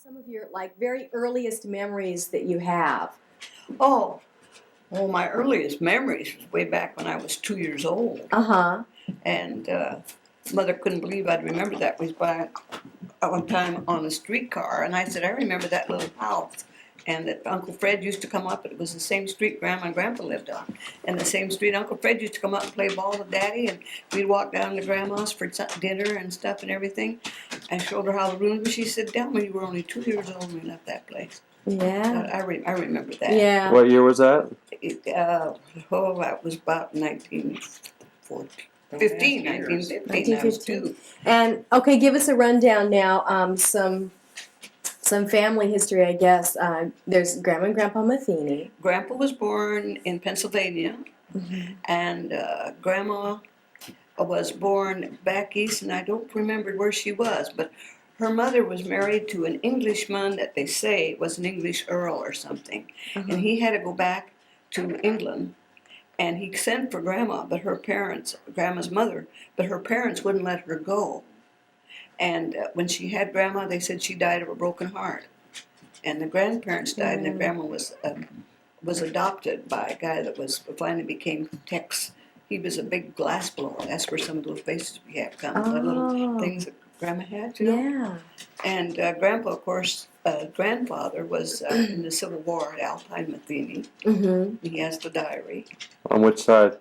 some of your very earliest memories that you have? Oh, well, my earliest memories was way back when I was 2 years old. Uh-huh. And Mother couldn't believe I'd remember that. We was by one time on a streetcar, and I said, I remember that little house. And that Uncle Fred used to come up, it was the same street Grandma and Grandpa lived on. And the same street Uncle Fred used to come up and play ball with Daddy, and we'd walk down to Grandma's for dinner and stuff and everything. I showed her how the room was. She said, Delma, you were only 2 years old when you left that place. Yeah. I remember that. Yeah. What year was that? That was about 1914. 1915. I was 2. And okay, give us a rundown now. Some family history, I guess. There's Grandma and Grandpa Matheny. Grandpa was born in Pennsylvania, and Grandma was born back east, and I don't remember where she was, but her mother was married to an Englishman that they say was an English earl or something, and he had to go back to England, and he sent for Grandma, but her parents, Grandma's mother, but her parents wouldn't let her go. And when she had Grandma, they said she died of a broken heart. And the grandparents died, and the Grandma was adopted by a guy that finally became Tex. He was a big glass blower. That's where some of those bases we have come, the little things that Grandma had, you know? Yeah. And Grandpa, of course, grandfather was in the Civil War at Alpine Matheny. He has the diary. On which side?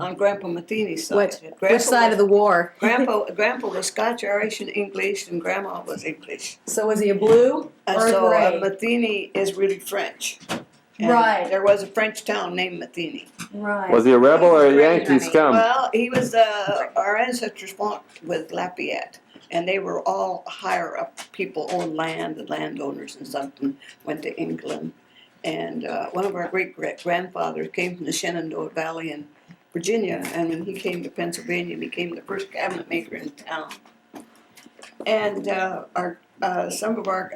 On Grandpa Matheny's side. Which side of the war? Grandpa was Scotch, Irish, and English, and Grandma was English. So was he a blue or so gray? Matheny is really French. And right. There was a French town named Matheny. Right. Was he a rebel or a Yankee scum? Well, he was. Our ancestors fought with Lafayette, and they were all higher up people, owned land, the landowners and something. Went to England, and one of our great grandfathers came from the Shenandoah Valley in Virginia, and when he came to Pennsylvania, became the first cabinet maker in town. And some of our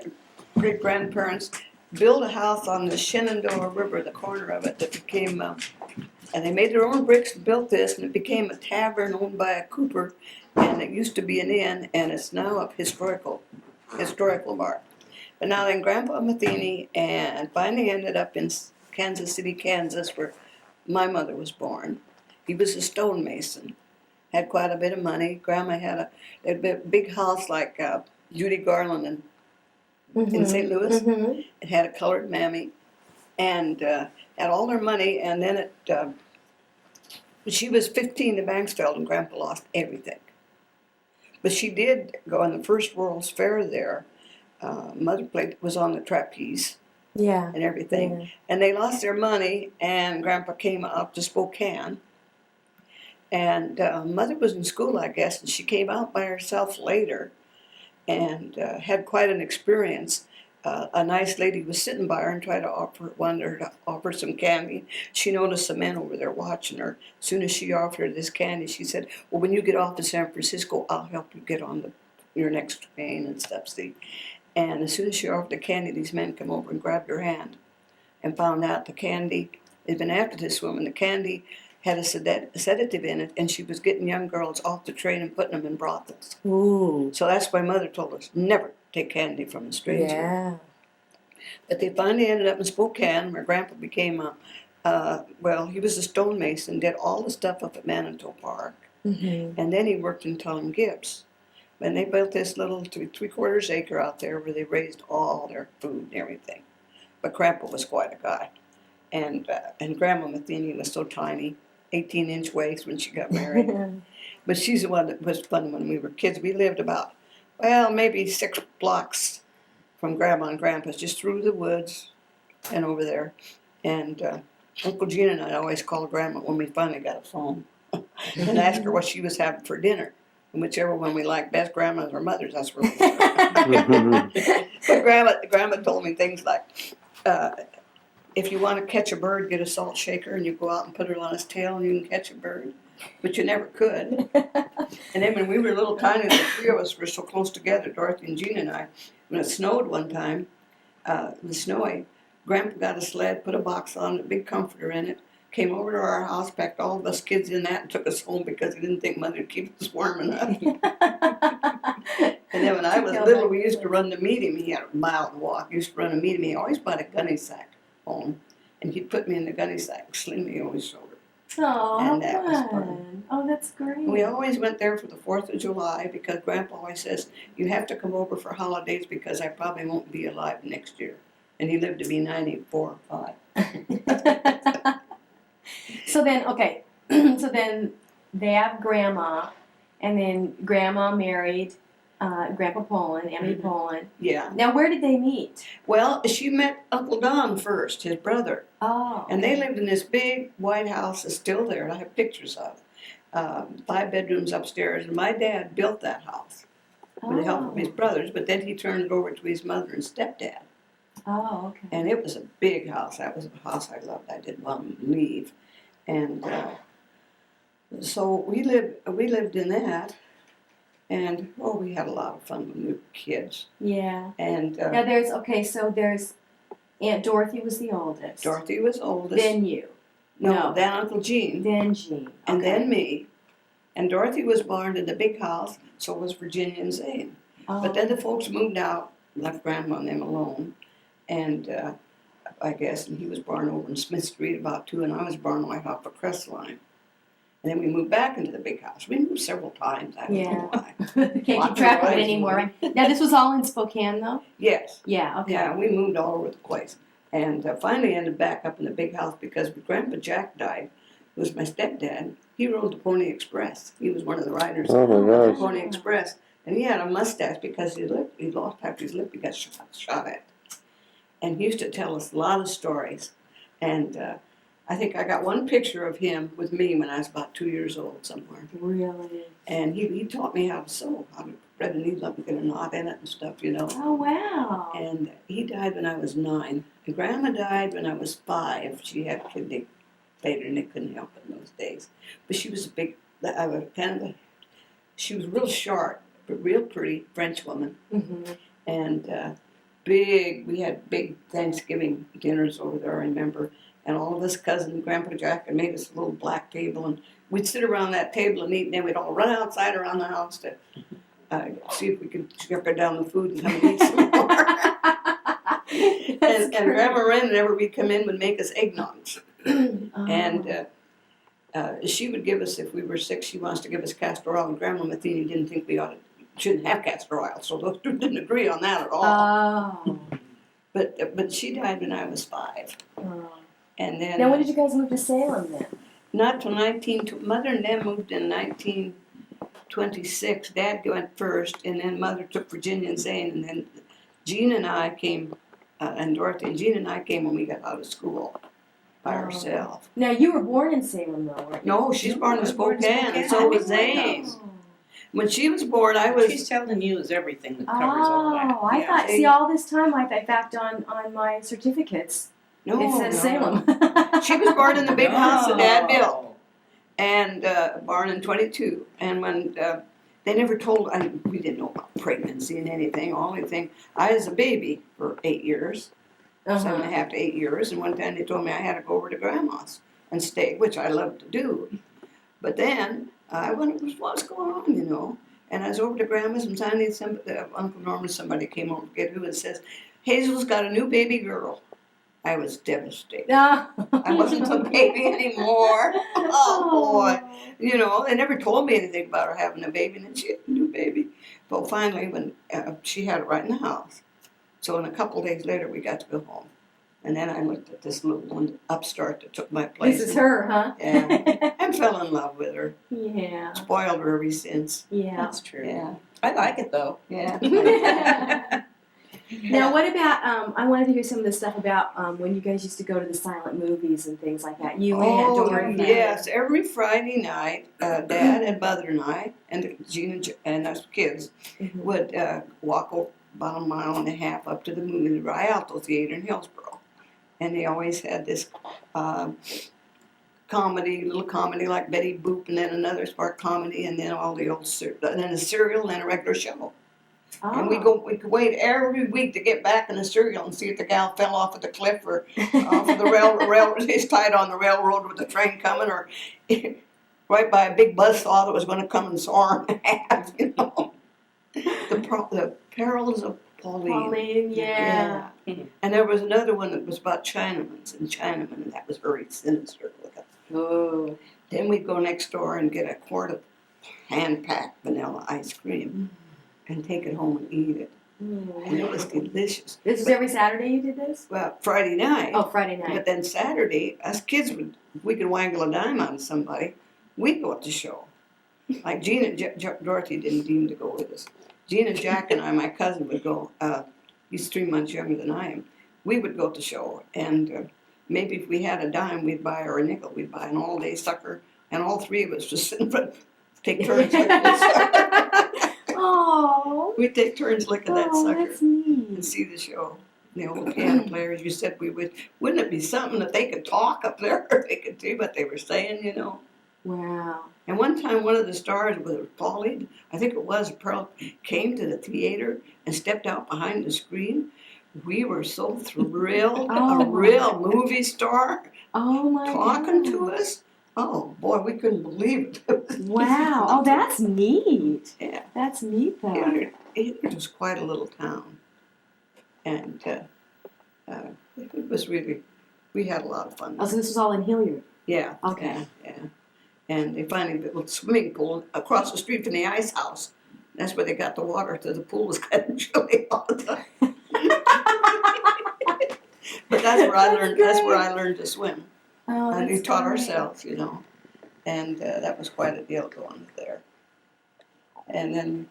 great grandparents built a house on the Shenandoah River, the corner of it, that became, and they made their own bricks and built this, and it became a tavern owned by a cooper, and it used to be an inn, and it's now a historical mark. But now then, Grandpa Matheny and finally ended up in Kansas City, Kansas, where my mother was born. He was a stonemason, had quite a bit of money. Grandma had a big house like Judy Garland in St. Louis. It had a colored mammy, and had all their money. And then when she was 15 in Banksville, and Grandpa lost everything. But she did go on the first World's Fair there. Mother was on the trapeze. Yeah. And everything. Yeah. And they lost their money, and Grandpa came up to Spokane. And Mother was in school, I guess, and she came out by herself later and had quite an experience. A nice lady was sitting by her and wanted her to offer some candy. She noticed some men over there watching her. As soon as she offered her this candy, she said, well, when you get off to San Francisco, I'll help you get on your next train and stuff, see. And as soon as she offered the candy, these men come over and grabbed her hand and found out the candy, they'd been after this woman. The candy had a sedative in it, and she was getting young girls off the train and putting them in brothels. Ooh. So that's why Mother told us, never take candy from a stranger. Yeah. But they finally ended up in Spokane, where Grandpa became he was a stonemason, did all the stuff up at Manitou Park. And then he worked in Tom Gibbs. And they built this little 3/4 acre out there where they raised all their food and everything. But Grandpa was quite a guy. And Grandma Matheny was so tiny, 18-inch waist when she got married. But she's the one that was fun when we were kids. We lived about, maybe 6 blocks from Grandma and Grandpa's, just through the woods and over there. And Uncle Gene and I always called Grandma when we finally got a phone and asked her what she was having for dinner. And whichever one we liked best, Grandma's or Mother's, that's where we were. But Grandma told me things like, if you want to catch a bird, get a salt shaker, and you go out and put it on its tail, and you can catch a bird. But you never could. And then when we were little tiny, the 3 of us were so close together, Dorothy and Jean and I, when it snowed one time, it was snowy, Grandpa got a sled, put a box on it, a big comforter in it, came over to our house, packed all of us kids in that, and took us home because he didn't think Mother would keep us warm enough. And then when I was little, we used to run to meet him. He had a mile to walk. Used to run to meet him. He always brought a gunny sack home, and he'd put me in the gunny sack, sling me over his shoulder. Oh, And how that was fun. fun. Oh, that's great. We always went there for the 4th of July because Grandpa always says, you have to come over for holidays because I probably won't be alive next year. And he lived to be 94 or 5. So then, okay, so then they have Grandma, and then Grandma married Grandpa Poland, Emily Poland. Yeah. Now, where did they meet? Well, she met Uncle Don first, his brother. Oh. And they lived in this big white house that's still there, and I have pictures of 5 bedrooms upstairs. And my dad built that house with the help of his brothers, but then he turned it over to his mother and stepdad. Oh, okay. And it was a big house. That was a house I loved. I didn't want to leave. And so we lived in that. And, we had a lot of fun when we were kids. Yeah. And Now there's Aunt Dorothy was the oldest. Dorothy was oldest. Then you. No, then Uncle Gene. Then Jean. And Okay. then me. And Dorothy was born in the big house, so was Virginia and Zane. Oh. But then the folks moved out, left Grandma and them alone. And I guess, and he was born over in Smith Street about 2, and I was born right off the Crest Line. And then we moved back into the big house. We moved several times. I don't know why. Can't keep Lots track of of it rides. anymore. Right? Now this was all in Spokane, though. Yes. Yeah. Okay. Yeah, we moved all over the place. And finally ended back up in the big house because when Grandpa Jack died, who was my stepdad, he rode the Pony Express. He was one of the riders Oh, my of the gosh. Pony Express. And he had a mustache because he lost half his lip. He got shot at. And he used to tell us a lot of stories. And I think I got one picture of him with me when I was about 2 years old somewhere. Really. And he taught me how to sew, how to thread a needle up and get a knot in it and stuff, you know. Oh wow. And he died when I was 9. And Grandma died when I was 5. She had kidney failure and they couldn't help it in those days. But she was she was real sharp, but real pretty French woman. Mm-hmm. And we had big Thanksgiving dinners over there, I remember. And all of us cousins, Grandpa Jack had made us a little black table. And we'd sit around that table and eat, and then we'd all run outside around the house to see if we could sugar down the food and come and eat some more. and Grandma Wren, whenever we'd come in, would make us eggnogs. And she would give us, if we were sick, she wants to give us castor oil. And Grandma Matheny didn't think we shouldn't have castor oil, so those two didn't agree on that at all. Oh. But she died when I was 5. Oh. And then Now when did you guys move to Salem then? not till Mother and them moved in 1926. Dad went first, and then Mother took Virginia and Zane, and then Jean and I came, and Dorothy and Jean and I came when we got out of school by ourselves. Now you were born in Salem though, weren't you? No, she's born in Spokane, and so I was didn't Zane. know. When she was born, I What she's was. telling you is everything that covers all that. Oh, I thought. See, all this time I fact on my certificates No, it says no, Salem. She was born in the big house that Dad No. built, and born in 22. And when they never told, we didn't know about pregnancy and anything. Only thing, I was a baby for 8 years, 7.5 to 8 years, and one time they told me I had to go over to Grandma's and stay, which I loved to do. But then I wondered what's going on, you know. And I was over to Grandma's, and finally Uncle Norman, somebody came over to get who and says, Hazel's got a new baby girl. I was devastated. I wasn't a baby anymore. Oh, boy. You know, they never told me anything about her having a baby, and then she had a new baby. But finally, when she had it right in the house. So in a couple days later, we got to go home. And then I looked at this little one upstart that took my place. This is her, huh? Yeah. And fell in love with her. Yeah. Spoiled her ever since. Yeah. That's true. Yeah. I like it though. Yeah. Now, what about? I wanted to hear some of the stuff about when you guys used to go to the silent movies and things like that. You and Aunt Dorothy. Yes, every Friday night, Dad and Mother and I, and Gene and us kids, Mhm. would walk about a mile and a half up to the movie, the Rialto Theater in Hillsborough. And they always had this little comedy like Betty Boop, and then another spark comedy, and then all the old, and then a serial, and then a regular show. Oh. And we could wait every week to get back in the serial and see if the gal fell off of the cliff or off of the railroad. He's tied on the railroad with the train coming, or right by a big buzzsaw that was going to come and saw her in half, you know. The Perils of Pauline. Pauline, yeah. And there was another one that was about Chinamen, and that was very sinister looking. Oh. Then we'd go next door and get a quart of hand-packed vanilla ice cream and take it home and eat it. And it was delicious. This was every Saturday you did this? Well, Friday night. Oh, Friday night. But then Saturday, us kids would, if we could wangle a dime on somebody, we'd go at the show. Like Gina, Dorothy didn't deem to go with us. Gina, Jack, and I, my cousin, would go. He's 3 months younger than I am. We would go to the show, and maybe if we had a dime, we'd buy, or a nickel, we'd buy an all-day sucker, and all three of us just sit in front, take turns licking the sucker. Oh. We'd take turns licking that sucker That's neat. and see the show. The old piano players, you said we would. Wouldn't it be something that they could talk up there? They could do what they were saying, you know. Wow. And one time, one of the stars, whether it was Pauline, I think it was Pearl, came to the theater and stepped out behind the screen. We were so thrilled. Oh, A real movie star Oh my talking God. to us. Oh boy, we couldn't believe it. Wow. Oh, that's neat. Yeah. That's neat though. It was quite a little town, and it was really. We had a lot of fun. Oh, so this was all in Hilliard. Yeah. Okay. Yeah. And they finally built a swimming pool across the street from the ice house. That's where they got the water, so the pool was kind of chilly all the time. But that's where I learned. That's where I learned to swim. Oh, And we that's taught great. ourselves, you know. And that was quite a deal going there. And then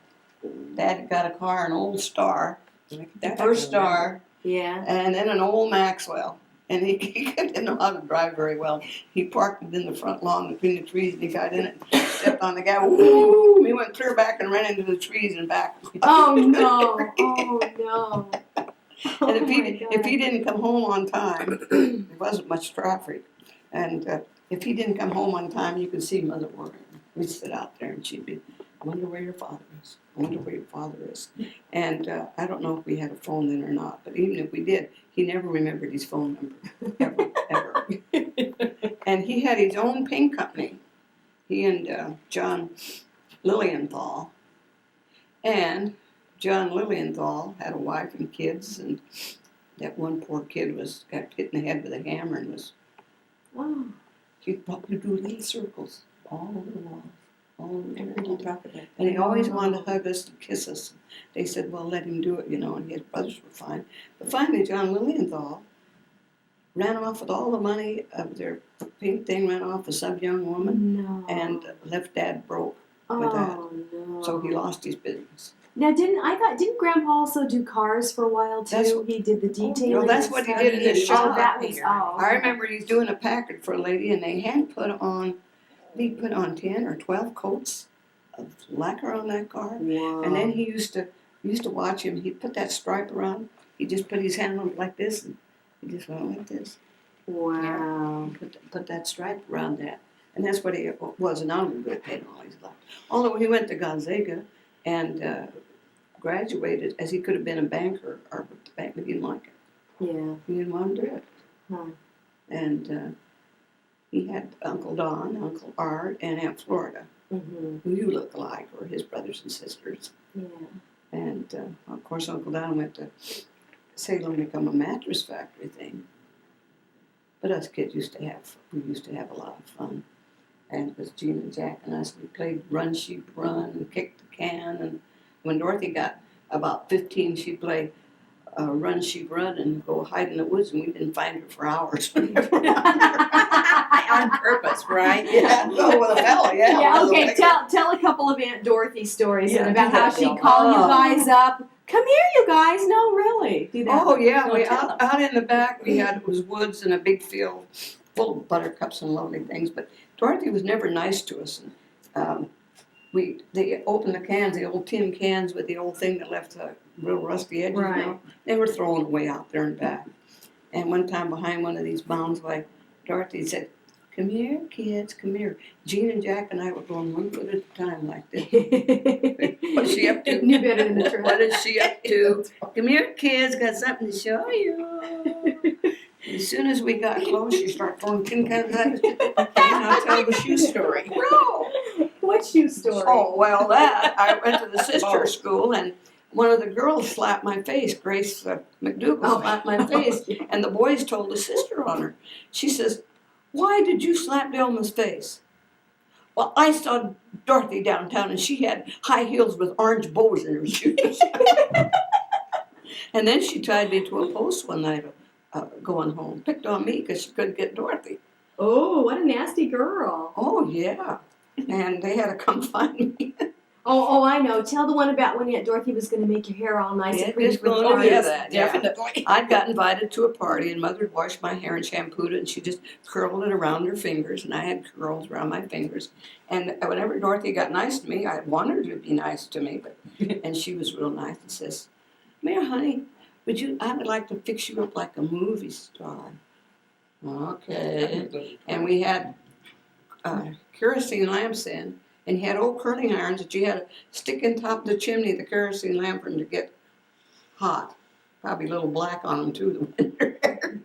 Dad got a car, an old Star, the first Star, Yeah. and then an old Maxwell. And he didn't know how to drive very well. He parked it in the front lawn between the trees, and he got in it, stepped on the gas. Woo! He went clear back and ran into the trees and back. Oh no. Oh no. Oh, And my if he God. didn't come home on time, there wasn't much traffic. And if he didn't come home on time, you could see Mother working. We'd sit out there, and she'd be, "I wonder where your father is. I wonder where your father is." And I don't know if we had a phone then or not, but even if we did, he never remembered his phone number, ever. And he had his own paint company. He and John Lilienthal. And John Lilienthal had a wife and kids, and that one poor kid got hit in the head with a hammer and was. Oh. He'd probably do little circles all over the walls, all over the People wall. talk about And he always wanted to hug us and kiss us. They said, well, let him do it, you know, and his brothers were fine. But finally, John Lilienthal ran off with all the money of their pink thing, ran off with some young woman, No. and left Dad broke. oh with that. no. So he lost his business. Now didn't Grandpa also do cars for a while too? That's- He did the detailing. Well, that's and what he stuff? did in his shop. Oh, that was I remember he's doing a package for a lady, and they had put on 10 or 12 coats of lacquer on that car. Wow. And then he used to watch him. He'd put that stripe around. He just put his hand on it like this, and he just went like this. Wow. Put that stripe around that, and that's what he was. And I don't get paid all his life. Although he went to Gonzaga and graduated, as he could have been a banker or with the bank, but he didn't like it. Yeah. He didn't want to do it. Huh. And he had Uncle Don, Uncle Art, and Aunt Florida, Mhm. who you look alike, or his brothers and sisters. Yeah. And of course, Uncle Don went to Salem to become a mattress factory thing. But us kids used to have a lot of fun. And it was Gene and Jack and us. We played Run Sheep Run and Kick the Can. And when Dorothy got about 15, she'd play Run Sheep Run and go hide in the woods, and we didn't find her for hours. on purpose, right? Yeah, oh, well, hell, yeah. Yeah, Well, okay, like- tell a couple of Aunt Dorothy stories Yeah, about do how that, she'd Bill. call you Oh. guys up. Come here, you guys. No, really. Do that. Oh yeah, Go we tell out in the back it was woods and a big field full of buttercups and lovely things. But Dorothy was never nice to us. And, they opened the cans, the old tin cans with the old thing that left the real rusty edges. Right. You know? They were thrown away out there and back. And one time behind one of these mounds, like Dorothy said, "Come here, kids, come here." Gene and Jack and I were going one foot at a time like this. What's she up to? Knew better than the truth. What is she up to? Come here, kids, got something to show you. As soon as we got close, she started throwing tin cans at us. And I'll tell the shoe story. No! What What shoe story? Oh, well, that, I went to the sister Oh. school and one of the girls slapped my face, Grace McDougal Oh. slapped my face, and the boys told the sister on her. She says, "Why did you slap Delma's face?" "Well, I saw Dorothy downtown and she had high heels with orange bows in her shoes." And then she tied me to a post one night going home, picked on me because she couldn't get Dorothy. Oh, what a nasty girl. Oh, yeah. And they had to come find me. Oh, I know. Tell the one about when Aunt Dorothy was going to make your hair all nice Yeah, and pretty just for the going Oh, to party. do yes, that, yeah. definitely. I'd got invited to a party and Mother had washed my hair and shampooed it and she just curled it around her fingers and I had curls around my fingers. And whenever Dorothy got nice to me, I wanted her to be nice to me, and she was real nice and says, "Mary, honey, I would like to fix you up like a movie star." Okay. And we had kerosene lamps in, and you had old curling irons that you had to stick in top of the chimney of the kerosene lamp for them to get hot. Probably a little black on them too, the winter.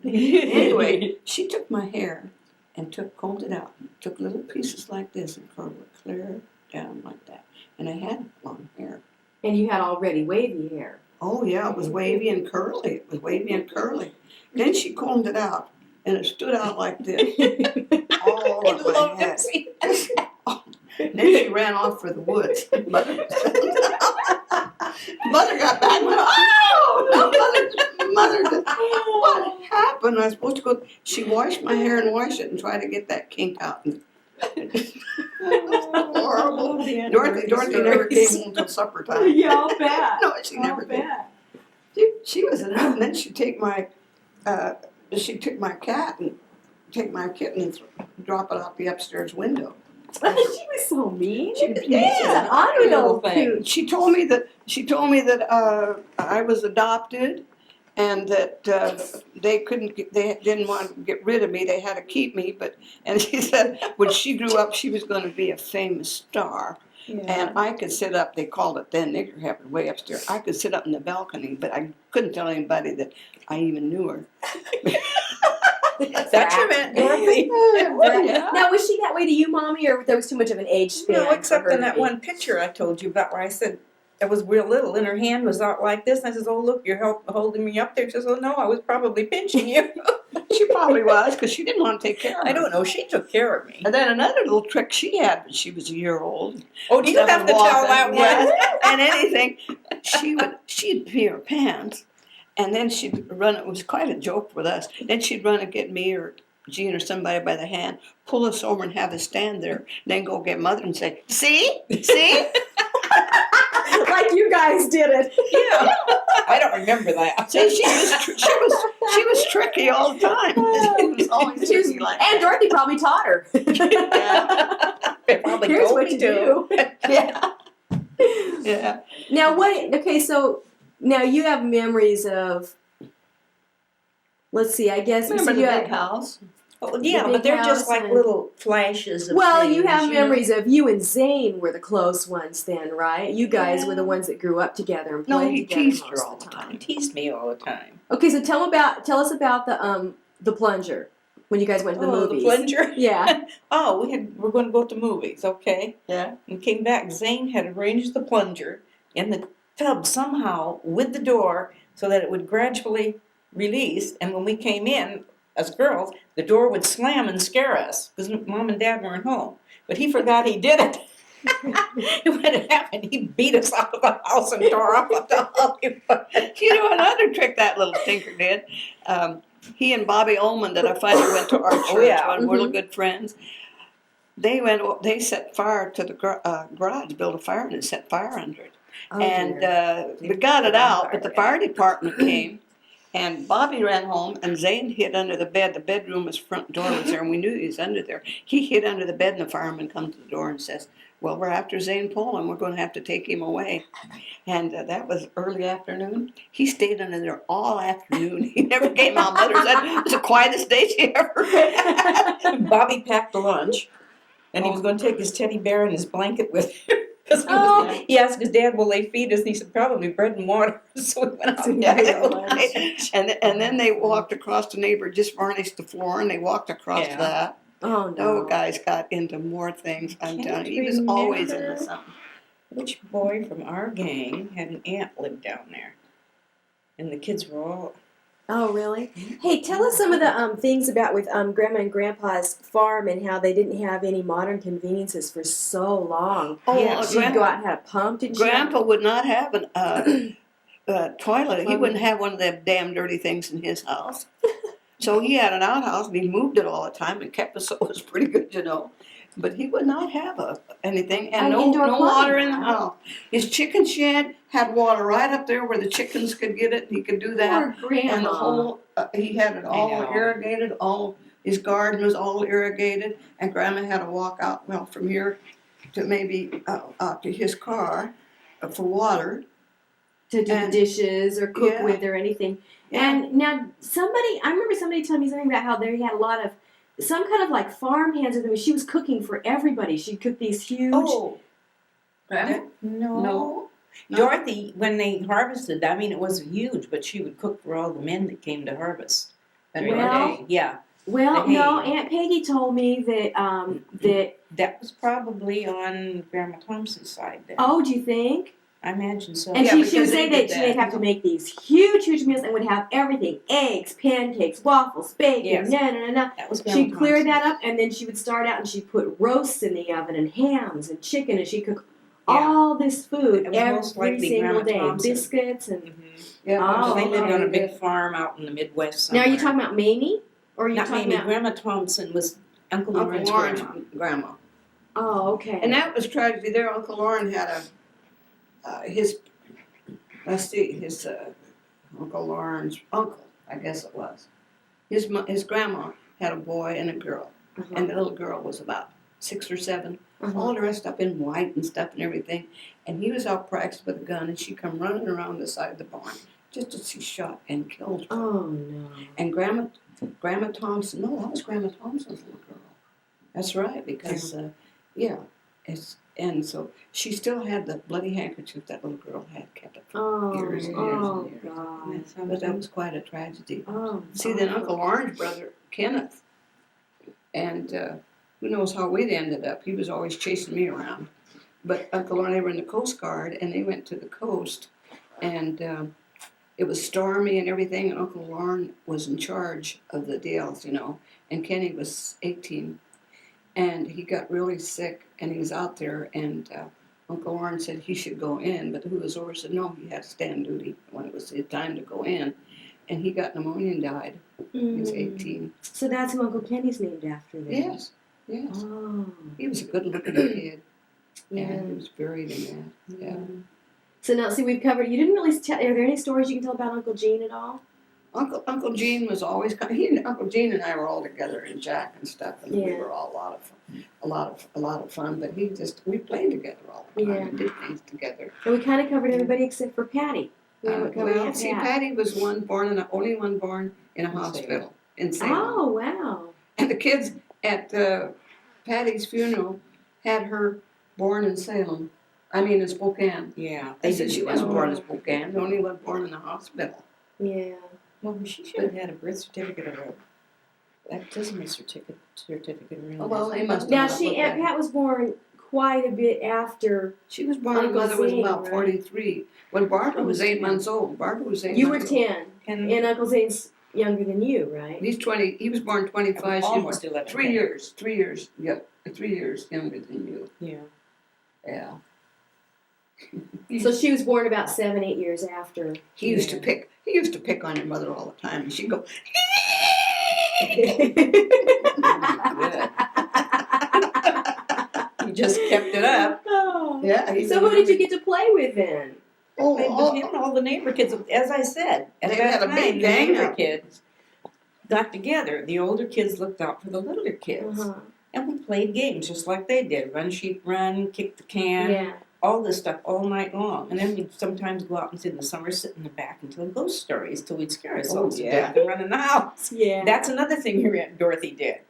Anyway, she took my hair and combed it out, took little pieces like this and curled it clear down like that. And I had long hair. And you had already wavy hair. Oh yeah, it was wavy and curly. It was wavy and curly. Then she combed it out, and it stood out like this. All over my head. Then she ran off for the woods. Mother got back and went, "Oh, no, Mother, what happened?" I was supposed to go. She washed my hair and washed it and tried to get that kink out. Horrible. Dorothy never came home until supper time. Yeah, I'll bet. No, she never I'll did. bet. She was enough, and then she'd take my cat and take my kitten and drop it out the upstairs window. She was so mean. She was She's an odd little coot. She told me that I was adopted, and that they didn't want to get rid of me. They had to keep me. And she said when she grew up, she was going to be a famous star. And I could sit up. They called it then nigger heaven, way upstairs. I could sit up in the balcony, but I couldn't tell anybody that I even knew her. That's your Aunt Dorothy. Yeah. Now, was she that way to you, Mommy, or there was too much of an age span? No, except for her in to that be? one picture I told you about where I said I was real little and her hand was out like this. And I says, "Oh, look, you're holding me up there." She says, "Oh, no, I was probably pinching you." She probably was, because she didn't want to take care of her. I don't know. She took care of me. And then another little trick she had when she was a year old. Oh, do you have to tell that one? Yes, and anything. She'd pee her pants, and then she'd run. It was quite a joke with us. Then she'd run and get me or Jean or somebody by the hand, pull us over and have us stand there, then go get Mother and say, "See? See?" Like you guys did it. Yeah. I don't remember that. See, she was tricky all the time. It was always She was- tricky like and that. Dorothy probably taught her. Yeah. They probably Here's told what me you to. do. Yeah. Yeah. Now what? Okay, so now you have memories of. Let's see. I guess Remember so the you big have, house? Oh, yeah, The but big they're just house like and- little flashes of well, things, you have know? memories of you and Zane were the close ones then, right? You guys were the Yeah. ones that grew up together and No, played he together teased most her all of the the time. He teased me all the time. Okay, so tell us about the plunger when you guys went to the movies. The plunger? Yeah. Oh, we're going to go to movies, okay? Yeah. And came back. Zane had arranged the plunger in the tub somehow with the door so that it would gradually release. And when we came in, as girls, the door would slam and scare us because Mom and Dad weren't home. But he forgot he did it. And when it happened, he beat us out of the house and tore up the Hollywood. You know another trick that little tinker did? He and Bobby Ullman that I finally went to our church yeah. when we're good friends. They set fire to the garage, built a fire and set fire under it. Oh, And dear. we got it out, but the fire department came. And Bobby ran home, and Zane hid under the bed. The bedroom, his front door was there, and we knew he was under there. He hid under the bed, and the fireman comes to the door and says, "Well, we're after Zane Poland. We're going to have to take him away." And that was early afternoon. He stayed under there all afternoon. He never came out. Mother said it was the quietest day she ever had. Bobby packed the lunch, and he was going to take his teddy bear and his blanket with him. He asked his dad, "Will they feed us?" And he said, "Probably bread and water." So we went out and got And then they walked across the neighbor, just varnished the floor, and they walked across Yeah. that. Oh no. Those guys got into more things. I'm Can't telling you, he was always remember. into something. Which boy from our gang had an aunt live down there? And the kids were all. Oh really? Hey, tell us some of the things about with Grandma and Grandpa's farm and how they didn't have any modern conveniences for so long. Oh, Yeah, She'd go out and have a pump, didn't she? Grandpa would not have an toilet. He Plumbing. wouldn't have one of them damn dirty things in his house. So he had an outhouse and he moved it all the time and kept it so it was pretty good, you know. But he would not have anything and An no indoor water plumbing, in the huh? house. His chicken shed had water right up there where the chickens could get it. He could do that. Poor Grandma. And the whole, he had it all know. irrigated, his garden was all irrigated, and Grandma had to walk out, well, from here to maybe out to his car for water. to do and- dishes or cook Yeah. with or anything. Yeah. And now I remember somebody telling me something about how they had a lot of, some kind of like farm hands with them. She was cooking for everybody. She'd cook these huge. Oh, Grandma? no. No. Dorothy, when they harvested, I mean, it wasn't huge, but she would cook for all the men that came to harvest. Every Well- day. Yeah. Well, the no, hay. Aunt Peggy told me that that. That was probably on Grandma Thompson's side then. Oh, do you think? I imagine so. And Yeah, she because would they say did that they'd that. have to make these huge meals and would have everything: eggs, pancakes, waffles, bacon, Yes. na. That was Grandma She'd clear Thompson. that up, and then she would start out and she'd put roasts in the oven and hams and chicken, and she'd cook Yeah. all this food It was most every likely single Grandma day. Thompson. Biscuits and. Mhm. Oh, They lived on a okay. big farm out in the Midwest Now, somewhere. are you talking about Mamie? Or are you Not talking maybe. about. Grandma Thompson was Uncle Uncle Lawrence's Lawrence, grandma. grandma. Oh, okay. And that was tragedy there. Uncle Lauren had his Uncle Lauren's uncle, I guess it was. His grandma had a boy and a girl. Uh-huh. And the little girl was about 6 or 7, Uh-huh. all dressed up in white and stuff and everything. And he was out practicing with a gun, and she come running around the side of the barn just as he shot and killed her. Oh, no. And Grandma Thompson, no, that was Grandma Thompson's little girl. That's right, because, and so she still had the bloody handkerchief that little girl had kept it for Oh, years and years oh, and years. God. But that was quite a tragedy. Oh, See, then Uncle Lauren's brother, Kenneth, and who knows how we'd ended up. He was always chasing me around. But Uncle Lauren, they were in the Coast Guard, and they went to the coast, and it was stormy and everything, and Uncle Lauren was in charge of the deals, you know, and Kenny was 18, and he got really sick, and he was out there, and Uncle Lauren said he should go in, but who was over said no, he had to stand duty when it was his time to go in, and he got pneumonia and died. He was 18. So that's who Uncle Kenny's named after then? Yes, yes. Oh, He was a good-looking kid, yeah. and he was buried in that. Yeah. So now, see, we've covered, you didn't really tell, are there any stories you can tell about Uncle Gene at all? Uncle Gene was always Uncle Gene and I were all together in Jack and stuff, and we Yeah. were all a lot of fun. But we played together all the time Yeah. and did things together. And we kind of covered everybody except for Patty. We haven't covered Well, Aunt see, Pat. Patty was only one born in a hospital in Salem, Oh, wow. and the kids at Patty's funeral had her born in Salem. I mean, in Spokane. Yeah. They said she wasn't Oh. born in Spokane. The only one born in the hospital. Yeah. Well, she should have had a birth certificate of a baptismal certificate. Really. Oh, well, they must have. Now, not Aunt looked at it. Pat was born quite a bit after. She was born, Uncle mother was Zane, about right? 43. When Barbara was 8 10. months old. Barbara was 8 You were months old. 10, And and Uncle Zane's younger than you, right? He's 20, he was born 25, she was almost 11. 3 years, 3 years, yep, 3 years younger than you. Yeah. Yeah. So she was born about 7, 8 years after. He used to pick on your mother all the time, and she'd go, You just kept it up. Oh. yeah. So who did you get to play with then? Played with him and all the neighbor kids. As I said, at They that had a time, big the gang neighbor up. kids got together. The older kids looked out for the littler kids. Uh-huh. And we played games just like they did. Run, sheep, run, kick the can, Yeah. all this stuff all night long. And then we'd sometimes go out and in the summer sit in the back and tell ghost stories till we'd scare ourselves to yeah. death and run in the house. Yeah. That's another thing your Aunt Dorothy did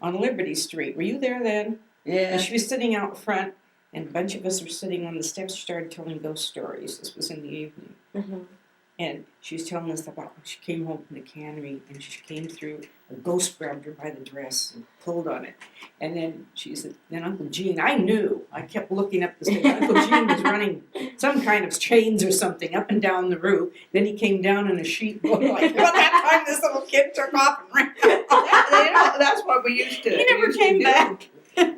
on Liberty Street. Were you there then? Yeah. And she was sitting out front, and a bunch of us were sitting on the steps. She started telling ghost stories. This was in the evening. Uh-huh. And she was telling us about when she came home from the cannery and she came through, a ghost grabbed her by the dress and pulled on it. And then she said, then Uncle Gene, I kept looking up the stairs. Uncle Gene was running some kind of chains or something up and down the roof. Then he came down in a sheet boat. Like, about that time this little kid took off and ran. That's what we used to. He never used came to do back.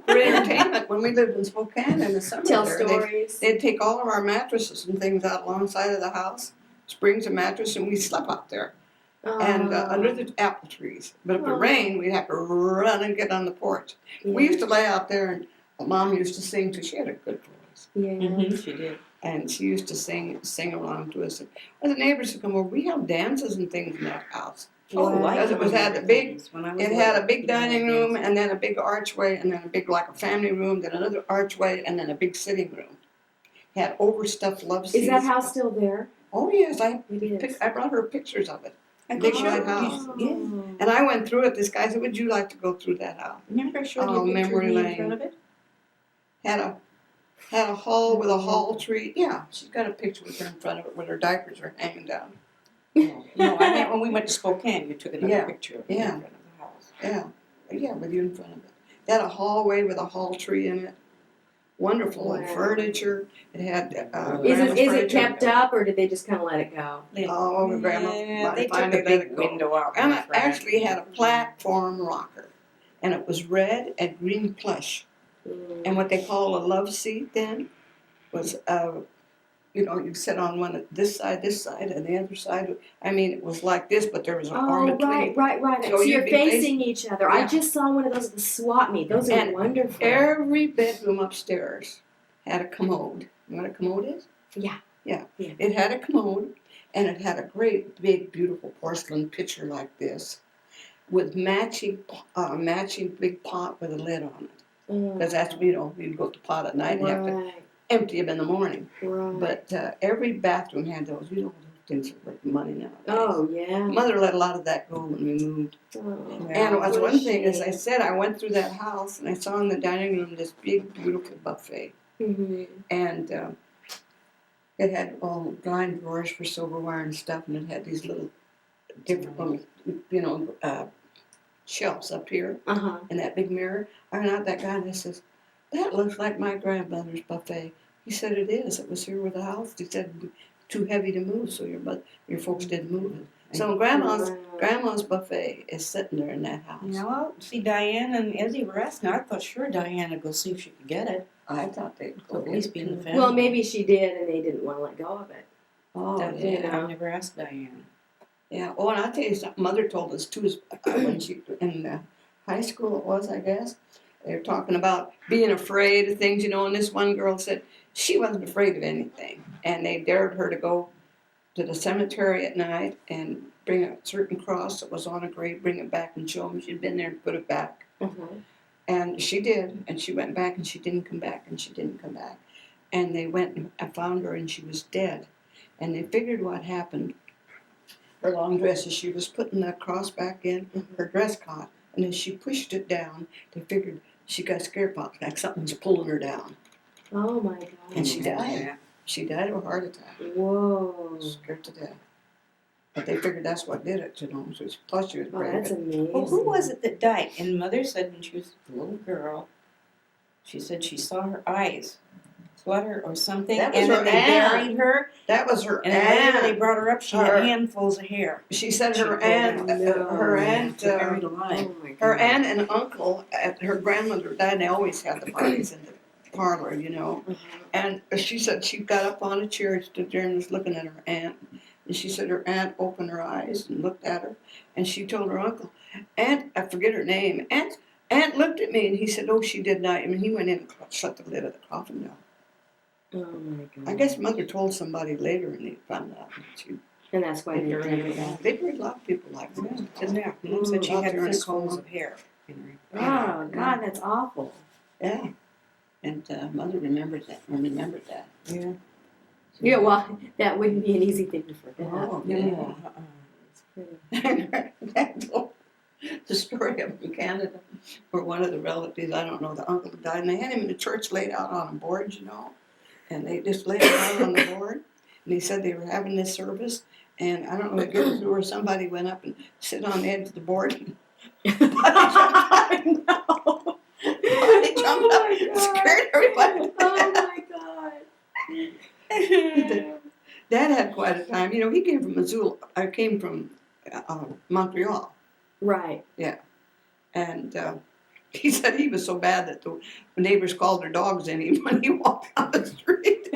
for entertainment when we lived in Spokane in the summer. Tell there, stories. They'd take all of our mattresses and things out alongside of the house, springs a mattress, and we slept out there. And under the apple trees. But if it Oh. rained, we'd have to run and get on the porch. We used to lay out there, and Mom used to sing too. She had a good voice, Yeah. She did. and she used to sing along to us. And the neighbors would come over. We held dances and things in that house. Wow. Because it had a big, it had a big dining room, and then a big archway, and then a big like a family room, then another archway, and then a big sitting room. Had overstuffed love seats. Is that house still there? Oh yes, It is. I brought her pictures of it. I Big showed white you- house. Yeah. And I went through it. This guy said, "Would you like to go through that house?" Remember I showed you Oh, a picture of memory me in lane. front of it? Had a hall with a hall tree. Yeah, she's got a picture with her in front of it, with her diapers are hanging down. No, I meant when we went to Spokane, you took another Yeah, picture of me yeah. in front of the house. Yeah, with you in front of it. It had a hallway with a hall tree in it. Wonderful Wow. Furniture. It had Is grandma's it furniture. kept up, or did they just kind of let it go? Oh, grandma They took finally the let big it go. window out. Grandma my friend. actually had a platform rocker, and it was red and green plush. And what they call a love seat then was, you sit on one this side, and the other side. I mean, it was like this, but there was an arm Oh, between. right. So So you'd you're be facing each other. I Yeah. just saw one of those at the swap meet. Those are And wonderful. Every bedroom upstairs had a commode. You know what a commode is? Yeah. It had a commode, and it had a great, big, beautiful porcelain pitcher like this, with matching big pot with a lid on it. Because that's, you'd go to the pot at night and have to Right. empty them in the morning. Right. But every bathroom had those. You know, those things are worth money nowadays. Oh yeah. Mother let a lot of that go when we moved. Oh. And it was what a one thing, as I shame. said, I went through that house and I saw in the dining room this big, beautiful buffet. Mhm. And it had all blind drawers for silverware and stuff, and it had these little different little, shelves up here Uh-huh. in that big mirror. I went out that guy and I says, "That looks like my grandmother's buffet." He said, "It is. It was here with the house." He said, "Too heavy to move, so your folks didn't move it." So grandma's buffet is sitting there in that house. No, see, Diane and Izzy were asking. I thought sure Diane would go see if she could get it. I thought they'd So go at least get be in the it. family. Well, maybe she did, and they didn't want to let go of it. Oh, That's yeah. it. I never asked Diane. Yeah. Oh, and I'll tell you something. Mother told us too, when she in high school it was, I guess. They were talking about being afraid of things, and this one girl said she wasn't afraid of anything, and they dared her to go to the cemetery at night and bring a certain cross that was on a grave, bring it back and show them she'd been there and put it back. Uh-huh. And she did, and she went back and she didn't come back and she didn't come back. And they went and found her and she was dead. And they figured what happened. Her long dress, as she was putting the cross back in, her dress caught. And as she pushed it down, they figured she got scared popped, like something was pulling her down. Oh my God. And she died. She died of a heart attack. Whoa. Scared to death. But they figured that's what did it, So plus she was Oh, brave. that's amazing. Well, who was it that died? And Mother said when she was a little girl, she said she saw her eyes flutter or something, That was and her then they aunt. buried her. That was her And then later aunt. they brought her up. She Her- had handfuls of hair. She said She her pulled aunt, out. No. her aunt, Buried alive. Oh my God. her aunt and uncle, her grandmother died, and they always had the parties in the parlor, Uh-huh. And she said she got up on a chair, stood there and was looking at her aunt. And she said her aunt opened her eyes and looked at her. And she told her uncle, "Aunt," I forget her name, Aunt looked at me. And he said, "Oh, she did not." I mean, he went in and shut the lid of the coffin down. Oh my God. I guess Mother told somebody later and they found out that she And that's why they buried did her. it. They buried a lot of people like that. Yeah, Mom said she Out had there in a fistfuls coma. of hair. Oh God, that's awful. Yeah. And Mother remembered that. Yeah. Yeah, well, that wouldn't be an easy thing to forget. Oh, No. yeah. That told the story of in Canada where one of the relatives, I don't know, the uncle died, and they had him in the church laid out on a board, and they just laid him out on the board, and he said they were having this service, And I don't know if it was where somebody went up and sit on the edge of the board. And No. They jumped up and scared everybody. Oh my god. Dad had quite a time. You know, he came from Missoula. I came from Montreal. Right. And he said he was so bad that the neighbors called their dogs in him when he walked down the street.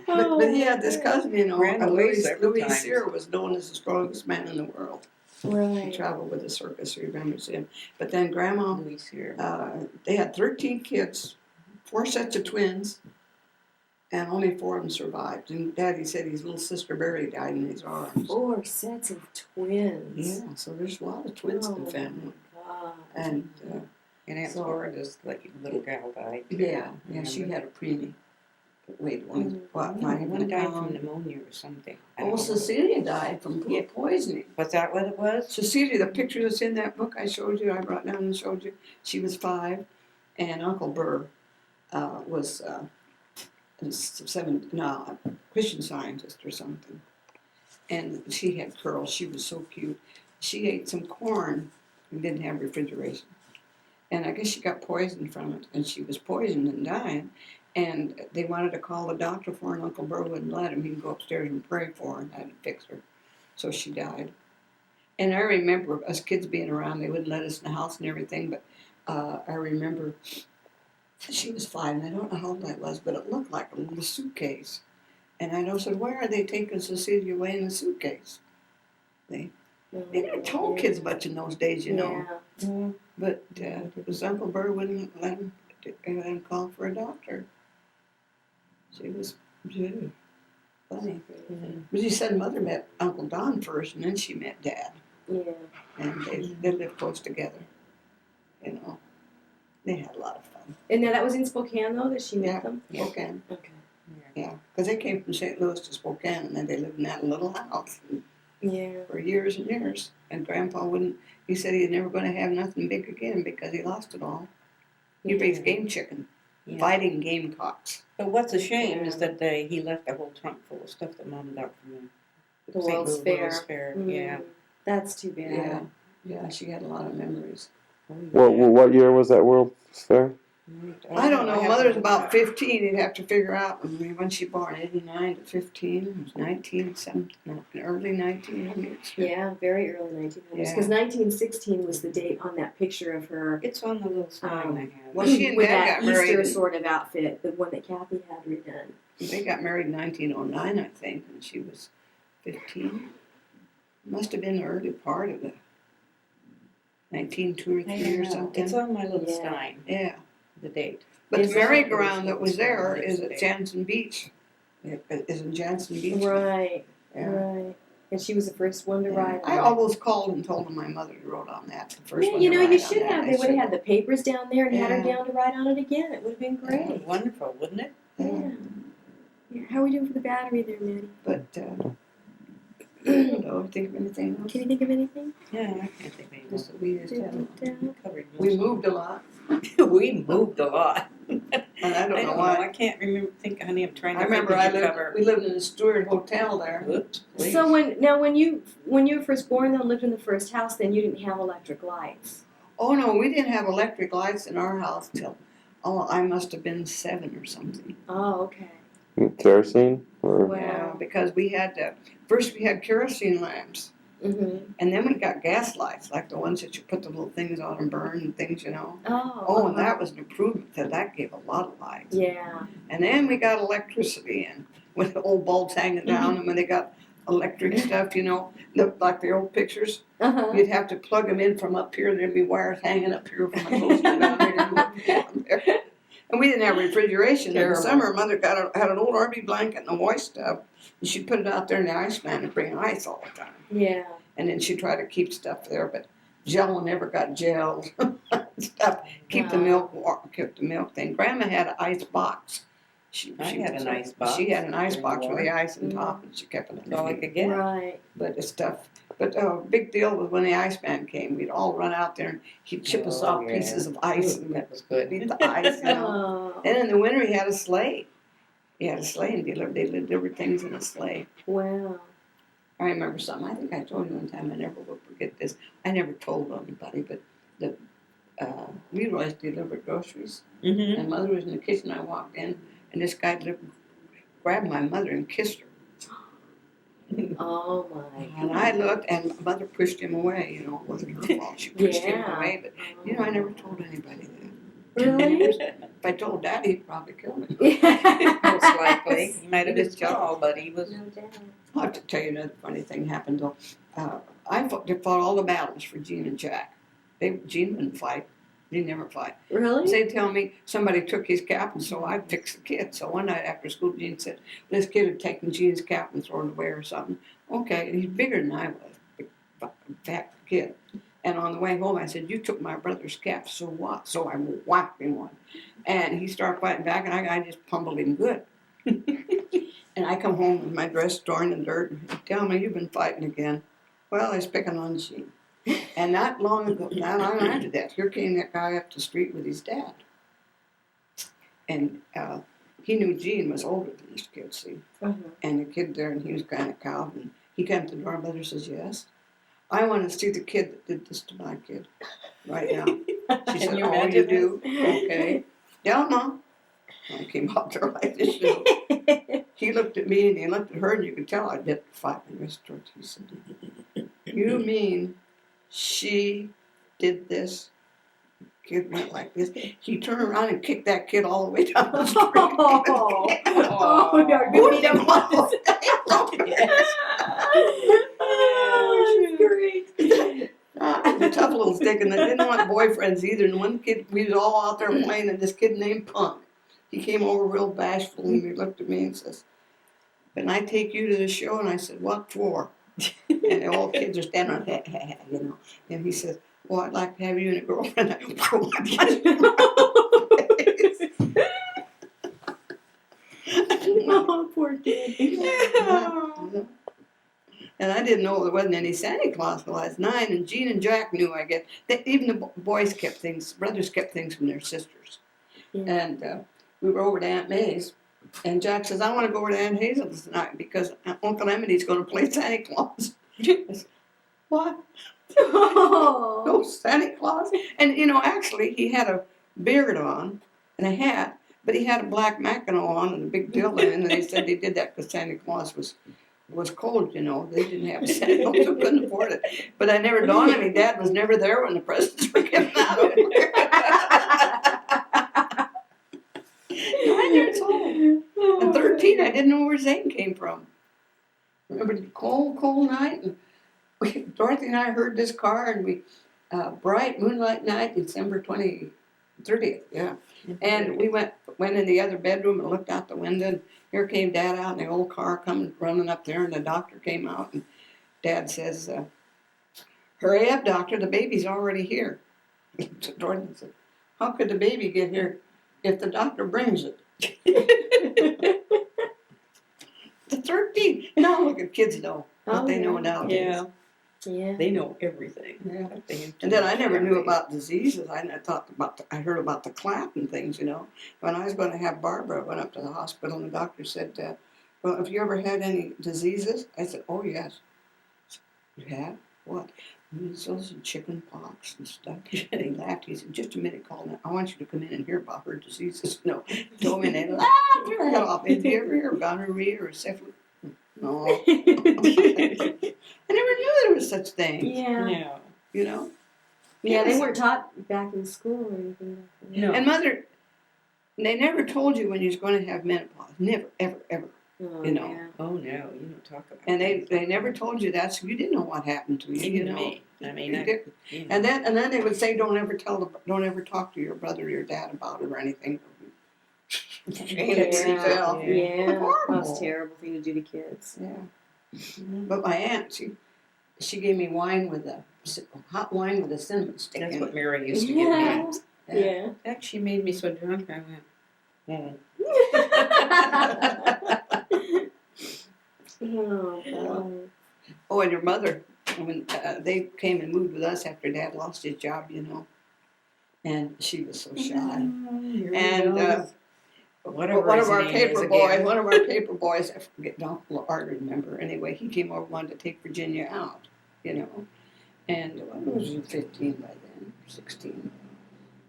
But he had this cousin, you know, Ran away several Louis times. Cyr was known as the strongest man in the world. He Right. traveled with the circus, he remembers him. But then Grandma, Louis here. they had 13 kids, 4 sets of twins, and only 4 of them survived. And Daddy said his little sister Barry died in his arms. 4 sets of twins. Yeah, so there's a lot of twins in the family. God. And And Aunt So- Florida's little gal died. yeah, she had a preemie. Wait, one, what, not One even died from pneumonia or something. I don't know. Cecilia died from Yeah. poisoning. Was that what it was? Cecilia, the picture that's in that book I showed you, I brought down and showed you, she was 5, and Uncle Burr was a Christian Scientist or something. And she had curls, she was so cute. She ate some corn and didn't have refrigeration. And I guess she got poisoned from it, and she was poisoned and dying. And they wanted to call the doctor for her, and Uncle Burr wouldn't let him. He'd go upstairs and pray for her and had to fix her. So she died. And I remember us kids being around, they wouldn't let us in the house and everything, but I remember she was 5, and I don't know how old I was, but it looked like a little suitcase. And I said, why are they taking Cecilia away in the suitcase? They didn't tell kids much in those days, you know. Yeah. But it was Uncle Burr wouldn't let him call for a doctor. She was funny. But he said Mother met Uncle Don first, and then she met Dad. Yeah. And they lived close together. You know, they had a lot of fun. And now that was in Spokane though that she met Yeah. them? Spokane, Okay. yeah, because they came from St. Louis to Spokane, and then they lived in that little house Yeah. for years and years. And Grandpa wouldn't. He said he was never going to have nothing big again because he lost it all. He raised game chicken, Yeah. fighting gamecocks. But what's a shame is that he left a whole trunk full of stuff that Mom got from The World's Fair. Fair. Mm. Yeah. That's too bad. Yeah, yeah, she had a lot of memories. What year was that World Fair? I don't know. have Mother's to- about 15. You'd have to figure out when she born. 89 to 15. It was 19 something, early 1900s. Yeah, very early 1900s. Yeah. Because 1916 was the date on that picture of her It's on the little sign I have. Well, she and with Dad that got married Easter in- sort of outfit, the one that Kathy had redone. They got married in 1909, I think, and she was 15. Must have been the early part of the 1902 or 3 or something. It's on my little Yeah. sign, Yeah. the date. But the Is it- merry-go-round that was there is at Jansen Beach. It is in Jansen Beach. Right, Yeah. right. And she was the first one to ride I on it. almost called and told them my mother wrote on that. The first Yeah, one you to know, ride you on should that. have. I They would have should had the papers down there and had her Yeah. down to ride on it again. It would have been great. Wonderful, wouldn't it? Yeah. Yeah. How are we doing for the battery there, Maddie? But I don't know. Think of anything else? Can you think of anything? Yeah, I can't think of anything. Just that we just had. Covered We most moved a lot, of- we moved a lot. and I don't know I why. can't think, honey, I'm trying I to think remember of the cover. we lived in the Stewart Hotel there. Oops, please. So when you were first born though, and lived in the first house, then you didn't have electric lights. Oh no, we didn't have electric lights in our house till I must have been 7 or something. Oh, okay. Kerosene? Or Wow. Yeah, because we had first we had kerosene lamps, Mhm. and then we got gas lights, like the ones that you put the little things on and burn and things, you know. Oh. Oh, and that was an improvement. That gave a lot of light. Yeah. And then we got electricity in with the old bulbs hanging down, and when they got electric stuff, you know, like the old pictures, Uh-huh. you'd have to plug them in from up here. There'd be wires hanging up here from a post down there. And we didn't have refrigeration. In the Terrible. summer, Mother had an old RV blanket and a waist tub, and she'd put it out there in the ice man and bring ice all the time. Yeah. And then she'd try to keep stuff there, but gel never got gelled. Stuff. Keep the milk thing. Grandma had an ice box. I had an ice box She had an ice during box the with the war. ice on top, and she kept it in That's all I the could get. Right. But it's stuff. But big deal was when the Iceman came. We'd all run out there and he'd chip us Oh, off yeah. pieces of ice and That was good. beat the ice, you know. Oh. And in the winter he had a sleigh. He had a sleigh and they delivered things in a sleigh. Wow. I remember something. I think I told you one time. I never will forget this. I never told anybody, but the Leroy's delivered groceries. Mm-hmm. And Mother was in the kitchen. I walked in, and this guy grabbed my mother and kissed her. Oh my. And I looked, and Mother pushed him away. You know, it wasn't her fault. She pushed him Yeah. away. But you know, I never told anybody that. Really? If I told Daddy, he'd probably kill me. Most likely. He might have been tall, but he was. No doubt. I'll have to tell you another funny thing happened though. I fought all the battles for Gene and Jack. Gene wouldn't fight. He never fight. Really? They tell me somebody took his cap, and so I fixed the kid. So one night after school, Gene said, this kid had taken Gene's cap and thrown it away or something. Okay, and he's bigger than I was, big, fat kid. And on the way home, I said, you took my brother's cap, so what? So I whacked him one. And he started fighting back, and I just pummeled him good. And I come home with my dress torn in dirt, and he tell me, you've been fighting again. Well, I was picking on Gene. And not long after that, here came that guy up the street with his dad. And he knew Gene was older than this kid, see. Uh-huh. And the kid there, and he was kind of cowed. And he came to the door, and Mother says, yes. I want to see the kid that did this to my kid right now. She said, you oh, imagine you do? Okay. Delma. I came out there like this. You know. He looked at me, and he looked at her, and you could tell I'd get 5 minutes towards. He said, you mean she did this? Kid went like this. He turned around and kicked that kid all the way down the street. Oh, no, you beat him up. Oh, great. The tough little stick, and I didn't want boyfriends either. And one kid, we was all out there playing, and this kid named Punk, he came over real bashful, and he looked at me and says, "Can I take you to the show?" And I said, "What for?" And the old kids are standing there, you know. And he says, "Well, I'd like to have you and a girlfriend." Oh, poor kid. And I didn't know there wasn't any Santa Claus till I was 9, and Gene and Jack knew, I guess. Even the boys kept things, brothers kept things from their sisters. Yeah. And we were over to Aunt May's, and Jack says, "I want to go over to Aunt Hazel's tonight because Uncle Emily's going to play Santa Claus." I said, "What? Oh. No Santa Claus?" And, you know, actually, he had a beard on and a hat, but he had a black Mackinac on and a big dildo, and they said they did that because Santa Claus was cold, you know. They didn't have Santa Claus, so couldn't afford it. But I never dawned on me, Dad was never there when the presents were given out. 9 years old. And 13, I didn't know where Zane came from. Remember the cold night? And Dorothy and I heard this car, and we, bright moonlight night, December 30th, yeah. And we went in the other bedroom and looked out the window, and here came Dad out in the old car coming running up there, and the doctor came out, and Dad says, "Hurry up, doctor, the baby's already here." Dorothy said, "How could the baby get here if the doctor brings it?" The 13. Now look at kids know what they know nowadays. Yeah, Yeah. they know everything. Yeah. And then I never knew about diseases. I heard about the clap and things, you know. When I was going to have Barbara, I went up to the hospital, and the doctor said, "Well, have you ever had any diseases?" I said, "Oh, yes." "You have? What?" "Measles and chicken pox and stuff." And he laughed. He said, "Just a minute, Colin. I want you to come in and hear about her diseases." No, he told me, and they laughed their head off. "Have you ever heard of gonorrhea or syphilis?" "No." I never knew there was such thing. Yeah. Yeah. You know? Yeah, they weren't taught back in school or anything. No. And Mother, they never told you when you was going to have menopause. Never, ever, ever. Oh, You know. yeah. Oh no, you don't talk about. And that. they never told you that, so you didn't know what happened to you. Even You know. me. I mean, You did. And then they would say, don't ever talk to your brother or your dad about it or anything. Yeah. Yeah. Horrible. That's a terrible thing to do to kids. Yeah. But my aunt, she gave me hot wine with a cinnamon stick that's in what it. Mary used to Yeah. give me. Yeah. Heck, she made me so drunk. I went. Oh, God. Oh, and your mother, when they came and moved with us after Dad lost his job, you know, and she was so shy. And Whatever one his of our name is paper again. boys, one of our paper boys, I forget, don't hard to remember. Anyway, he came over, wanted to take Virginia out, you know, and I was 15 by then, 16.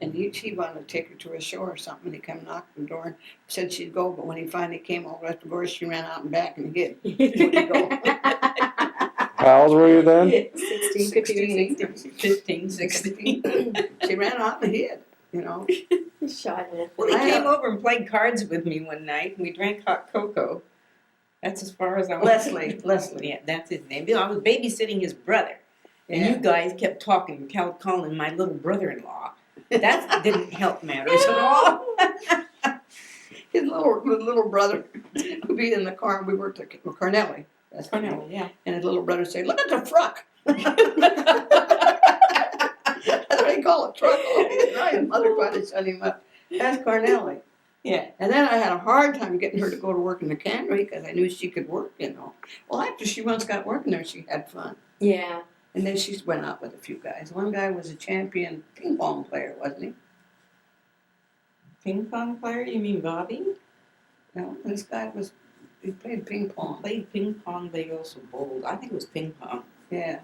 And she wanted to take her to a show or something, and he come knocked on the door and said she'd go, but when he finally came over at the door, she ran out and back and hid. Wouldn't go. How old were you then? 16, 15, 15, 16. She ran out and hid, you know. 16. Shy man. Well, he I came have- over and played cards with me one night, and we drank hot cocoa. That's as far as I went. Leslie. Yeah, that's his name. I was babysitting his brother, and you guys kept talking, calling my little brother-in-law. That didn't help matters at all. His little brother would be in the car, and we worked at Carnelli. That's Cornell, yeah. And his little brother say, "Look at the truck." That's what they call a truck. His mother finally shut him up. That's Carnelli. Yeah. And then I had a hard time getting her to go to work in the cannery because I knew she could work, you know. Well, after she once got working there, she had fun. Yeah. And then she went out with a few guys. One guy was a champion ping pong player, wasn't he? Ping pong player? You mean Bobby? No, this guy he played ping pong. Played ping pong, but he also bowled. I think it was ping pong. Yeah.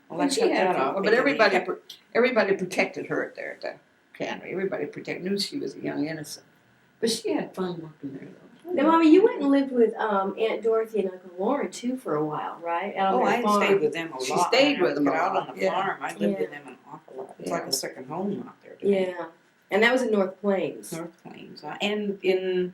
Well, And I she cut had that fun. off. But because everybody protected her there at the cannery. Everybody knew she was a young innocent. But she had fun working there, though. Now, Mommy, you went and lived with Aunt Dorothy and Uncle Lauren too for a while, right? Out on Oh, their I farm. stayed with them a lot. She stayed When I with them got a out lot, on the yeah. farm. I lived Yeah. with them an awful lot. It's Yeah. like a second home out there to me. Yeah, and that was in North Plains. North Plains. And in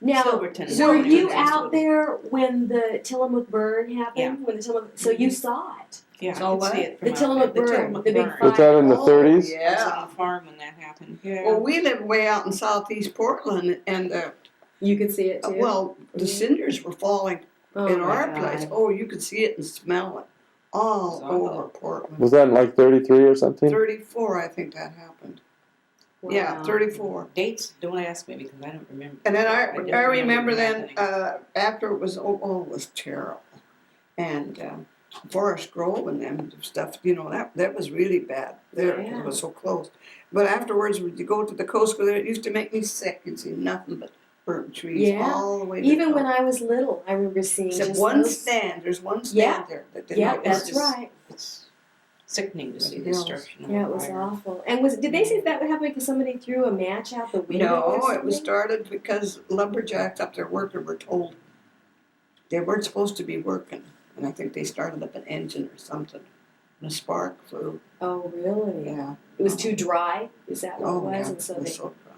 Now, Silverton. were Silverton you is out what- there when the Tillamook burn happened? Yeah. When the Tillamook, so you saw it. Yeah, So I could what? see it from The out Tillamook there. burn, Tillamook the big burn. Was that in the Oh, 30s? I was Yeah. on the farm when that happened. Yeah. Well, we live way out in southeast Portland, and You could see it too. the cinders were falling Oh, in my our God. place. Oh, you could see it and smell it all It's awful. over Portland. Was that in like 33 or something? 34, I think that happened. Yeah, Wow. 34. Dates, don't ask me because I don't remember. And then I just remember then happening. after it was it was terrible, and Forest Grove and them stuff. You know that was really bad. There Yeah. it was so close. But afterwards, when you go to the coast, where it used to make me sick. You'd see nothing but burnt trees Yeah. all the way. Even when I was little, I remember seeing except just one those. stand. There's one stand Yeah. there. That did Yeah, not that's exist. right. It's sickening to see But the it destruction of Yeah, the it was fire. awful. And did they say that would happen because somebody threw a match out the window? No, or it was something? started because lumberjacks up there working were told they weren't supposed to be working. And I think they started up an engine or something. And a spark flew. Oh, really? Yeah. It was too dry. Is that what it Oh, was? yeah. And so It was they. so dry.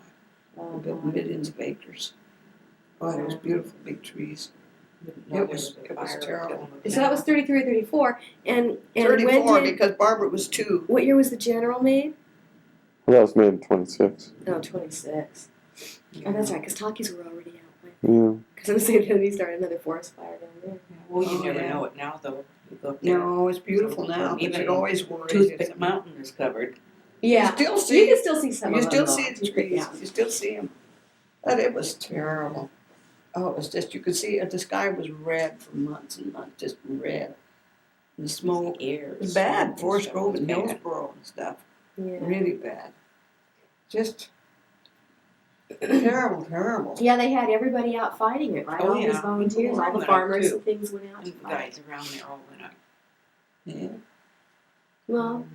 Oh, We built God. millions of acres. Oh, it was beautiful, big trees. Didn't know It there was a fire terrible. killing So that was 33 or 34. And 34 when did, because Barbara was 2. what year was the general made? Well, that was made in 26. No, 26. Oh, that's right, because talkies were already out. Yeah. Because I was saying that he started another forest fire down there. Well, you Oh, never yeah. know it now, though. You go up there. No, it's beautiful now, but Even you're always worried. Toothpick Mountain is covered. Yeah. You still You see, can still see some you of still them. see though. the trees. Yeah. You still see them. But it was terrible. Oh, it was just, you could see it. The sky was red for months and months, just red. And the smoke. The air. It was bad. Forest Stuff Grove was and bad. Hillsborough and stuff. Yeah. Really bad. Just terrible, terrible. Yeah, they had everybody out fighting it, right? Oh, all these yeah. volunteers, People all the went out, farmers too. and things went out And to the fight. guys around there all went up. Yeah. Well,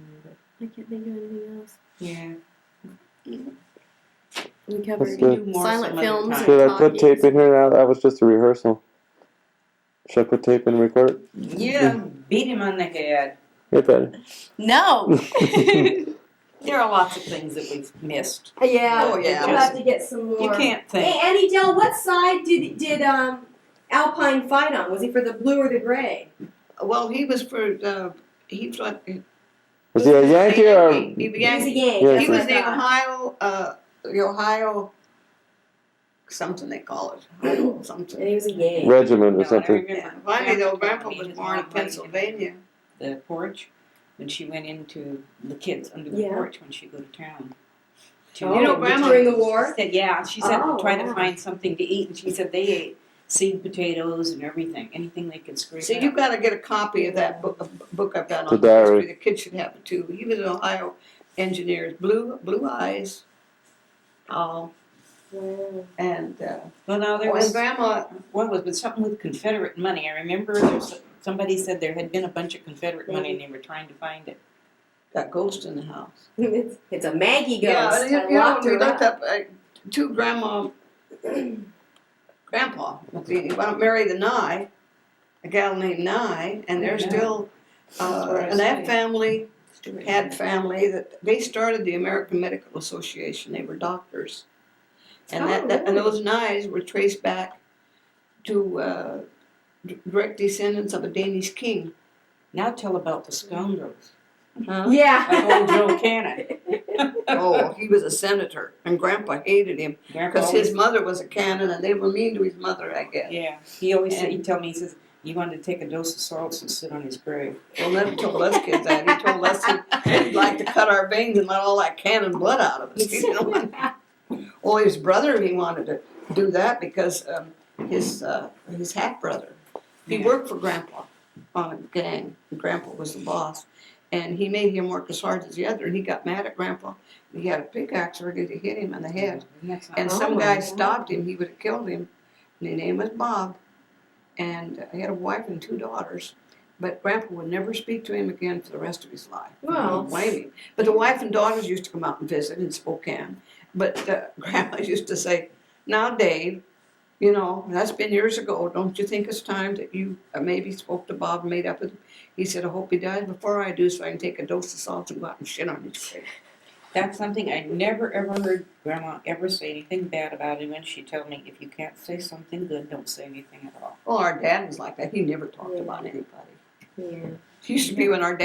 I can't think of anything else. Yeah. We covered That's good. Do more silent some other films time. and Should I put talkies. tape in here now? That was just a rehearsal. Should I put tape in and record it? Yeah, beat him on the head. You better. No. There are lots of things that we've missed. Yeah. Oh, yeah. We'll have to get some more. You can't Hey, think. Annie Dell, what side did Alpine fight on? Was he for the blue or the gray? Well, he was for he was Was he a Yankee or? he He was a began. Yankee. Yeah, that's He what was I the thought. Ohio something they call it, Ohio something. And he was a Yankee. Regiment or No, I something. remember Yeah. Finally, though, Grandpa me was and born in Mom riding Pennsylvania. The porch when she went into the kids under the Yeah. porch when she go to town. Oh, You know, Grandma- during the war? She said, yeah, she said Oh, try to wow. find something to eat, and she said they ate seed potatoes and everything, anything they could scrape See, up. you've got to get a copy of that book I've got The on the history. diary. The kids should have it too. He was an Ohio engineer, blue eyes, tall, Wow. And Well, now there and was, Grandma, what was it, something with Confederate money. I remember somebody said there had been a bunch of Confederate money and they were trying to find it. got ghosts in the house. It's a Maggie ghost. Yeah, I you know, locked we her looked up. up two grandpa. He married a Nye, a gal named Nye, and they're Yeah. still. That's what I And that say. family had family that they started the American Medical Association. They were doctors, and Oh, and really? those Nyes were traced back to direct descendants of a Danish king. Now tell about the scoundrels. Huh? Yeah. Like old Joe Cannon. Oh, he was a senator, and Grandpa hated him Grandpa because his always, mother was a canon, and they were mean to his mother, I guess. yeah, he always said, And- he'd tell me, he says, he wanted to take a dose of salts and sit on his grave. Well, never told us kids that. He told us he'd like to cut our veins and let all that cannon blood out of us. He didn't want. Well, his brother, he wanted to do that because his half brother, he Yeah. worked for Grandpa on a gang. And Grandpa was the boss, and he made him work as hard as the other. And he got mad at Grandpa. He had a pickaxe ready to hit him in the head, That's not- and Oh some my guy God. stopped him. He would have killed him. And his name was Bob, and he had a wife and 2 daughters. But Grandpa would never speak to him again for the rest of his life. Well. Don't blame him. But the wife and daughters used to come out and visit in Spokane. But Grandma used to say, "Now, Dave, you know, that's been years ago. Don't you think it's time that you maybe spoke to Bob and made up with him?" He said, "I hope he dies before I do so I can take a dose of salt and go out and shit on his grave." That's something I never ever heard Grandma ever say anything bad about him, and she'd tell me, if you can't say something good, don't say anything at all. Well, our dad was like that. He never talked Yeah. about anybody. Yeah. It used to be when our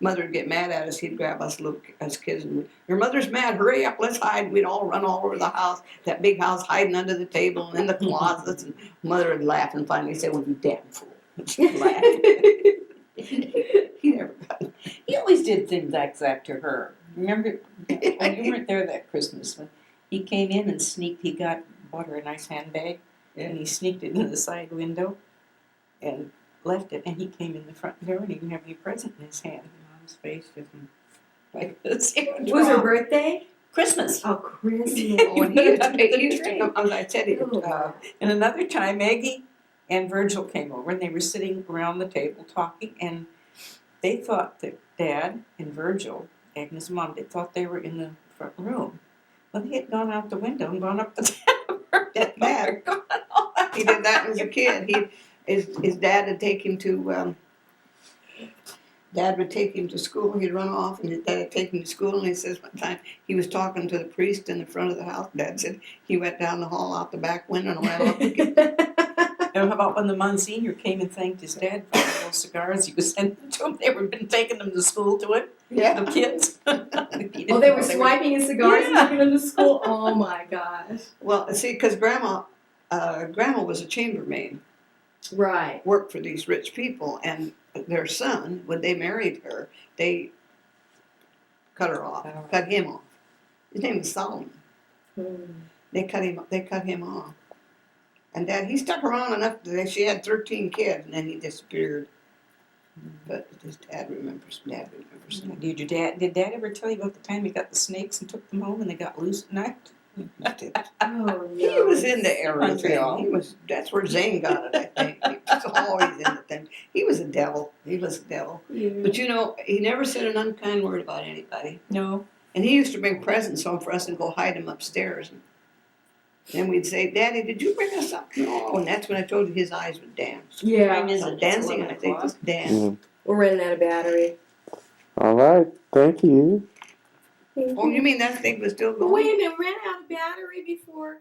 mother would get mad at us, he'd grab us as kids and "Your mother's mad, hurry up, let's hide." And we'd all run all over the house, that big house, hiding under the table and in the closets. And Mother would laugh and finally say, "Well, you damn fool." And she'd laugh. He never got it. He always did things like that to her. Remember, oh, you weren't there that Christmas when he came in and bought her a nice handbag, and he sneaked it in the side window and left it, and he came in the front door and he didn't have any present in his hand. And Mom's face just went like this. Was her birthday? Christmas. Oh, Christmas. Oh, and he used to come, as I said, And another time, Maggie and Virgil came over, and they were sitting around the table talking, and they thought that Dad and Virgil, Agnes' mom, they thought they were in the front room. Well, they had gone out the window and gone up the tower. Dad. He did that as a kid. His dad would take him to Dad would take him to school. He'd run off, and his dad would take him to school. And he says one time he was talking to the priest in the front of the house. Dad said he went down the hall out the back window and ran off again. And how about when the Monsignor came and thanked his dad for all those cigars he was sending to him? They were been taking them to school to him, Yeah. the kids. Oh, they were swiping his cigars and Yeah. taking them to school? Oh my gosh. Well, see, because Grandma was a chambermaid, Right. worked for these rich people, and their son, when they married her, they cut him off. His name was Solomon. They cut him off. And Dad, he stuck around enough that she had 13 kids, and then he disappeared. But his dad remembers. Did Dad ever tell you about the time he got the snakes and took them home and they got loose at night? Oh, no. He was into everything. Montreal. That's where Zane got it, I think. He was always into things. He was a devil. Yeah. But you know, he never said an unkind word about anybody. No. And he used to bring presents home for us and go hide them upstairs. And then we'd say, "Daddy, did you bring us something?" "No." And that's when I told you his eyes would dance. Yeah. Time is So it? dancing, It's I think, 11 was dance. Mm. We're running out of battery. All right. Thank you. Oh, you mean that thing was still But going? wait a minute, ran out of battery before.